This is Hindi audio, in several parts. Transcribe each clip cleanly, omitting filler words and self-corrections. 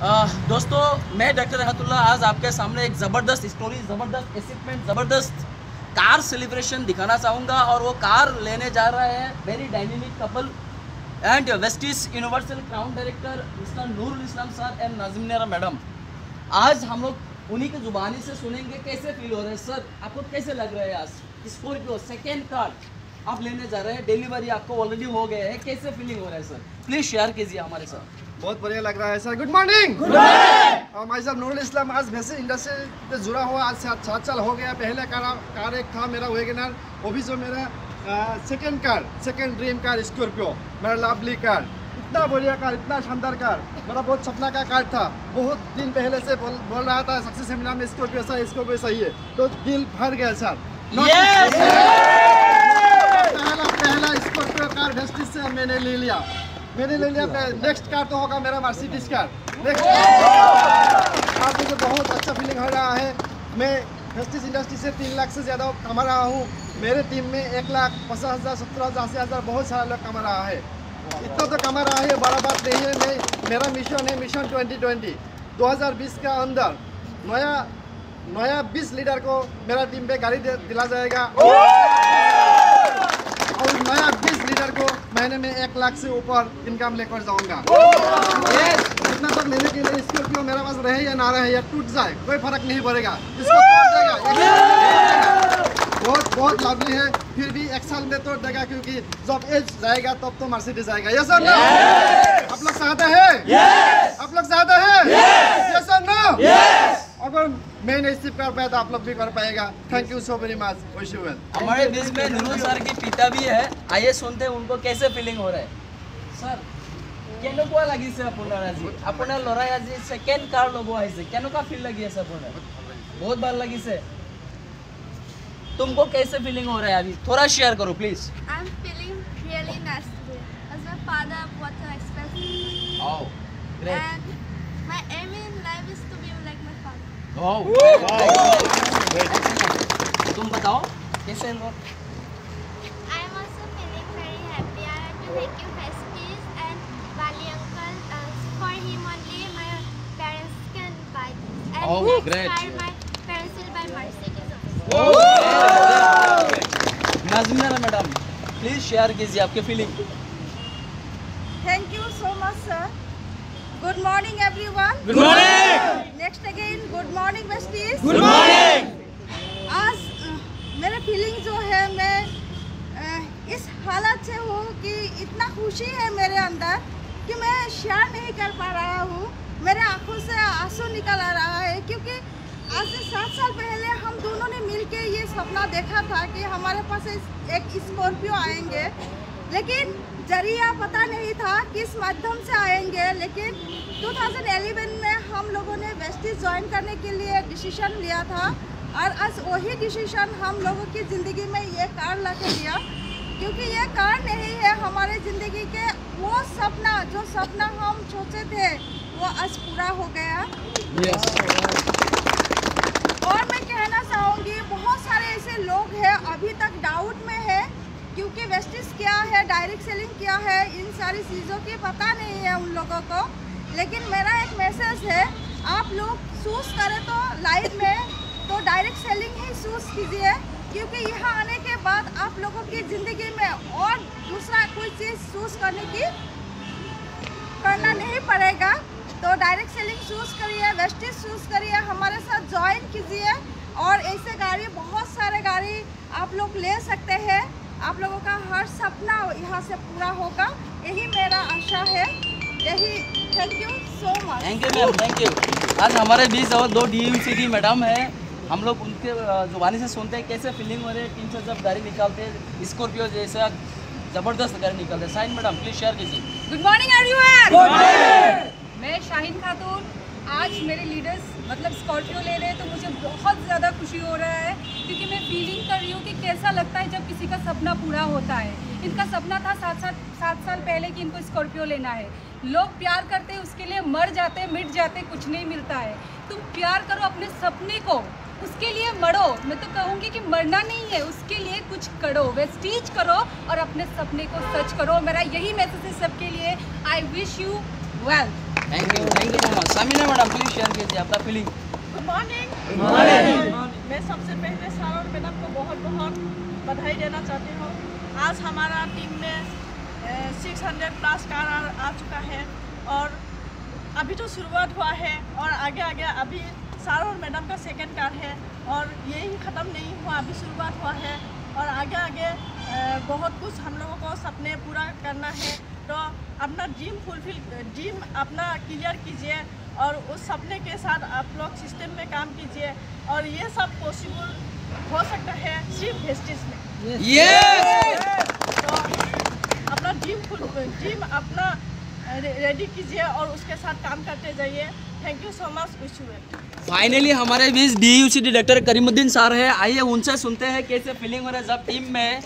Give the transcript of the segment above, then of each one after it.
दोस्तों, मैं डॉक्टर रहमतुल्लाह आज आपके सामने एक ज़बरदस्त स्टोरी, ज़बरदस्त अचीवमेंट, ज़बरदस्त कार सेलिब्रेशन दिखाना चाहूँगा। और वो कार लेने जा रहा है वेरी डायनेमिक कपल एंड वेस्टिस universal crown director mister Nurul Islam sir and Nazim madam. आज हम लोग उन्हीं की ज़ुबानी से सुनेंगे कैसे फील हो रहा है। सर, आपको कैसे लग रहा है? आज स्कॉर्पियो सेकेंड कार आप लेने जा रहे हैं, डिलीवरी आपको ऑलरेडी हो गया है, कैसे फीलिंग हो रहा है सर? प्लीज़ शेयर कीजिए हमारे साथ। बहुत बढ़िया लग रहा है sir. Good morning. Good morning. मैं साहब नूरुल इस्लाम आज वैसे इंडस्ट्री से जुड़ा हुआ आज 7 साल हो गया। पहले कार एक था मेरा वैगनर, वो भी जो मेरा सेकेंड ड्रीम कार स्कॉर्पियो, मेरा लवली कार। इतना बढ़िया कार, इतना शानदार कार, मेरा बहुत सपना का कार था। बहुत दिन पहले से बोल रहा था सक्सेस सेमिनार में स्कॉर्पियो सही है, तो दिल भर गया सर। पहला स्कॉर्पियो कार वेस्टिज से मैंने ले लिया। नेक्स्ट कार तो होगा मेरा मर्सिडीज कार। नेक्स्ट कार मुझे बहुत अच्छा फीलिंग हो रहा है। मैं वेस्टिज इंडस्ट्री से 3 लाख से ज़्यादा कमा रहा हूँ। मेरे टीम में 1,50,000, 17,000, 80,000 बहुत सारा लोग कमा रहा है। इतना तो कमा रहा है, बड़ा बात नहीं है। मेरा मिशन है मिशन 2020। 2020 के अंदर नया 20 लीडर को मेरा टीम पे गाड़ी दिला जाएगा और नया 20 लीडर को महीने में 1 लाख से ऊपर इनकम लेकर जाऊंगा। इतना तो लेने के लिए स्कॉर्पियो मेरे पास रहे या ना रहे या टूट जाए कोई फर्क नहीं पड़ेगा, इसको तोड़ देगा। बहुत लवली है, फिर भी 1 साल में तोड़ देगा, क्योंकि जब एज जाएगा तब तो मर्सिडीज आएगा। यस और नो? आप लोग चाहते हैं? आप लोग चाहते हैं? यस और नो? अगर मैं नहीं सिर्फ कर पाया तो आप लोग भी कर पाएगा। Thank you so very much. Wish you well. हमारे बीच में नूरुल सर की पिता भी है, आइए सुनते हैं उनको कैसे फीलिंग हो रहा है। सर, केनेकुआ লাগিছে আপোনাৰ আজি? আপোনাৰ লৰাই আজি সেকেন্ড কাৰ ল'ব আহিছে, কেনেকুৱা ফিল লাগি আছে আপোনাৰ? बहुत ভাল লাগিছে। तुमको कैसे फीलिंग हो रहा है अभी? थोड़ा शेयर करो please. I am feeling really nice today as my father what to expect. Oh, great. And my aim in life is to be like my father. तुम बताओ कैसे हो? I am also feeling very happy. I have to thank you Festies and Bali uncle. For him only my parents can buy this. And Oh, next great. time my parents will buy Mercedes also. Nazim madam, please share कीजिए आपके feeling. Thank you so much, sir. Good morning, everyone. Good morning. Next again, good morning, besties. Good morning. आज मेरे फीलिंग जो है, मैं इस हालत से हूँ कि इतना खुशी है मेरे अंदर कि मैं शेयर नहीं कर पा रहा हूँ। मेरे आंखों से आंसू निकल आ रहा है, क्योंकि आज से 7 साल पहले हम दोनों ने मिलके ये सपना देखा था कि हमारे पास एक स्कॉर्पियो आएंगे, लेकिन जरिया पता नहीं था किस माध्यम से आएंगे। लेकिन 2011 में हम लोगों ने वेस्टिज ज्वाइन करने के लिए डिसीजन लिया था, और आज वही डिसीजन हम लोगों की ज़िंदगी में ये कार ला के दिया, क्योंकि ये कार नहीं है हमारे ज़िंदगी के वो सपना, जो सपना हम सोचे थे वो आज पूरा हो गया। और मैं कहना चाहूँगी, बहुत सारे ऐसे लोग हैं अभी तक डाउट में है, क्योंकि वेस्टिज क्या है, डायरेक्ट सेलिंग क्या है, इन सारी चीज़ों की पता नहीं है उन लोगों को। लेकिन मेरा एक मैसेज है, आप लोग चूज़ करें तो लाइफ में तो डायरेक्ट सेलिंग ही चूज़ कीजिए, क्योंकि यहाँ आने के बाद आप लोगों की ज़िंदगी में और दूसरा कोई चीज़ चूज़ करना नहीं पड़ेगा। तो डायरेक्ट सेलिंग चूज़ करिए, वेस्टिज चूज़ करिए, हमारे साथ ज्वाइन कीजिए, और ऐसे गाड़ी, बहुत सारे गाड़ी आप लोग ले सकते हैं। आप लोगों का हर सपना यहाँ से पूरा होगा, यही मेरा आशा है। यही, thank you so much. Thank you ma'am, thank you. आज हमारे बीच और 2 DUCD मैडम है, हम लोग उनके जुबानी से सुनते हैं कैसे फीलिंग हो रही है। टीम से जब गाड़ी निकालते हैं, स्कॉर्पियो जैसा ज़बरदस्त गाड़ी निकालते हैं। साइन मैडम, प्लीज शेयर कीजिए। Good morning everyone. मैं शाहीन खातून, आज मेरे लीडर्स मतलब स्कॉर्पियो ले रहे हैं, तो मुझे बहुत ज़्यादा खुशी हो रहा है, क्योंकि मैं फीलिंग कर रही हूँ कि कैसा लगता है जब किसी का सपना पूरा होता है। इनका सपना था 7 साल पहले कि इनको स्कॉर्पियो लेना है। लोग प्यार करते हैं, उसके लिए मर जाते, मिट जाते, कुछ नहीं मिलता है। तुम प्यार करो अपने सपने को, उसके लिए मरो। मैं तो कहूँगी कि मरना नहीं है, उसके लिए कुछ करो, वेस्टीज करो और अपने सपने को सच करो। मेरा यही मैसेज है सबके लिए। I wish you well. Thank you so much. Samina madam please share कीजिए अपना फीलिंग। Good morning. मैं सबसे पहले सर और मैडम को बहुत बहुत बधाई देना चाहती हूँ। आज हमारा टीम में 600 प्लस कार आ चुका है और अभी तो शुरुआत हुआ है और आगे आगे अभी सर और मैडम का सेकंड कार है और यही ख़त्म नहीं हुआ, अभी शुरुआत हुआ है और आगे आगे बहुत कुछ हम लोगों को सपने पूरा करना है। तो अपना ड्रीम अपना क्लियर कीजिए और उस सपने के साथ आप लोग सिस्टम में काम कीजिए और ये सब पॉसिबल हो सकता है सिर्फ वेस्टिज में। तो अपना ड्रीम अपना रेडी कीजिए और उसके साथ काम करते जाइए। Thank you so much. Wish you well. Finally हमारे बीच DUC डायरेक्टर करीमुद्दीन सर है। आइए उनसे सुनते हैं कैसे फीलिंग हो रहा है जब टीम में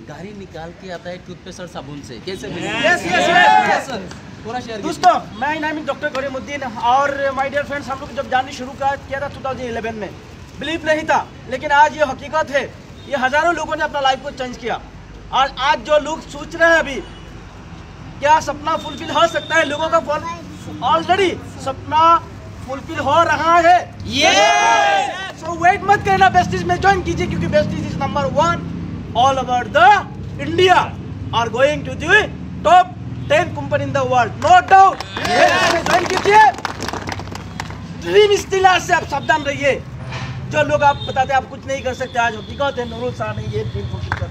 गाड़ी निकाल के आता है टूथपेस्ट और साबुन से, कैसे पूरा शेयर। दोस्तों मैं नाम डॉक्टर करीमुद्दीन और माय डियर फ्रेंड्स, हम लोग जब जानने शुरू किया था 2011 में, बिलीव नहीं था, लेकिन आज ये हकीकत है। ये हज़ारों लोगों ने अपना लाइफ को चेंज किया और आज जो लोग सोच रहे हैं अभी क्या सपना फुलफिल हो सकता है, लोगों का ऑलरेडी सपना फुलफिल हो रहा है। सो वेट मत करना, वेस्टिज में ज्वाइन कीजिए क्योंकि Vestige is number 1 all over the India are going to the top 10 company in the world, no doubt. Join कीजिए। ड्रीम स्टिलर से आप सावधान रहिए। जो लोग आप बताते हैं आप कुछ नहीं कर सकते, आज हकीकत है नूरुल शाह ने ये ड्रीम फुलफिल कर।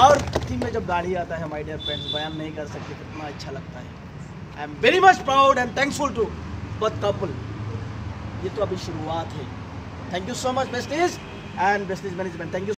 और टीम में जब गाड़ी आता है माय डियर फ्रेंड्स, बयान नहीं कर सकते कितना अच्छा लगता है। I am very much proud and thankful to both couple। ये तो अभी शुरुआत है। Thank you so much Vestige and Vestige management, thank you.